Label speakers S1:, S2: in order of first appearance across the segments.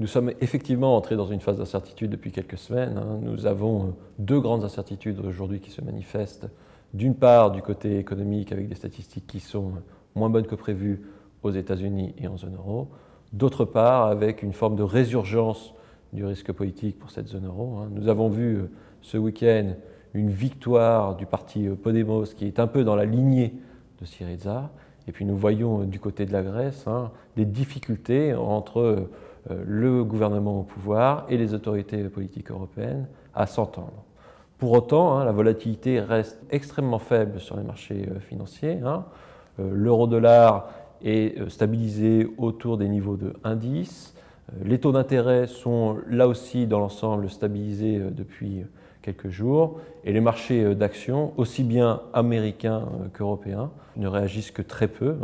S1: Nous sommes effectivement entrés dans une phase d'incertitude depuis quelques semaines. Nous avons deux grandes incertitudes aujourd'hui qui se manifestent. D'une part, du côté économique, avec des statistiques qui sont moins bonnes que prévues aux États-Unis et en zone euro. D'autre part, avec une forme de résurgence du risque politique pour cette zone euro. Nous avons vu ce week-end une victoire du parti Podemos qui est un peu dans la lignée de Syriza. Et puis nous voyons du côté de la Grèce des difficultés entre le gouvernement au pouvoir et les autorités politiques européennes à s'entendre. Pour autant, la volatilité reste extrêmement faible sur les marchés financiers. L'euro-dollar est stabilisé autour des niveaux de 1,10. Les taux d'intérêt sont là aussi dans l'ensemble stabilisés depuis quelques jours. Et les marchés d'actions, aussi bien américains qu'européens, ne réagissent que très peu.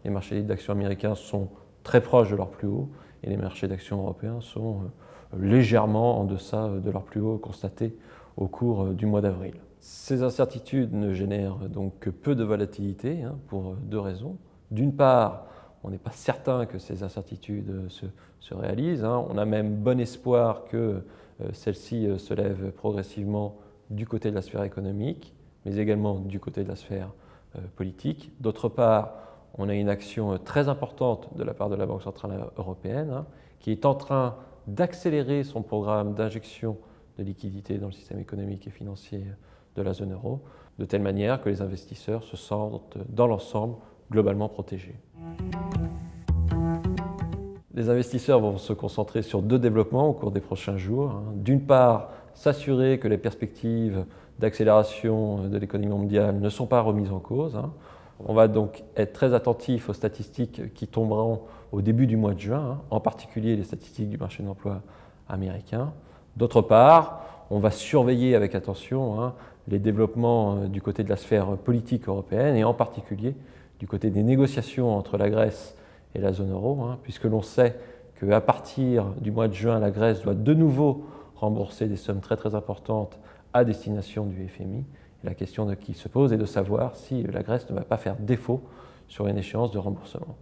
S1: Les marchés d'actions américains sont très proches de leur plus haut et les marchés d'actions européens sont légèrement en deçà de leur plus haut constaté au cours du mois d'avril. Ces incertitudes ne génèrent donc que peu de volatilité pour deux raisons. D'une part, on n'est pas certain que ces incertitudes se réalisent. On a même bon espoir que celles-ci se lèvent progressivement du côté de la sphère économique, mais également du côté de la sphère politique. D'autre part, on a une action très importante de la part de la Banque centrale européenne qui est en train d'accélérer son programme d'injection de liquidités dans le système économique et financier de la zone euro, de telle manière que les investisseurs se sentent dans l'ensemble globalement protégés. Les investisseurs vont se concentrer sur deux développements au cours des prochains jours. D'une part, s'assurer que les perspectives d'accélération de l'économie mondiale ne sont pas remises en cause. On va donc être très attentif aux statistiques qui tomberont au début du mois de juin, en particulier les statistiques du marché de l'emploi américain. D'autre part, on va surveiller avec attention les développements du côté de la sphère politique européenne et en particulier du côté des négociations entre la Grèce et la zone euro, puisque l'on sait qu'à partir du mois de juin, la Grèce doit de nouveau rembourser des sommes très importantes à destination du FMI. Et la question qui se pose est de savoir si la Grèce ne va pas faire défaut sur une échéance de remboursement.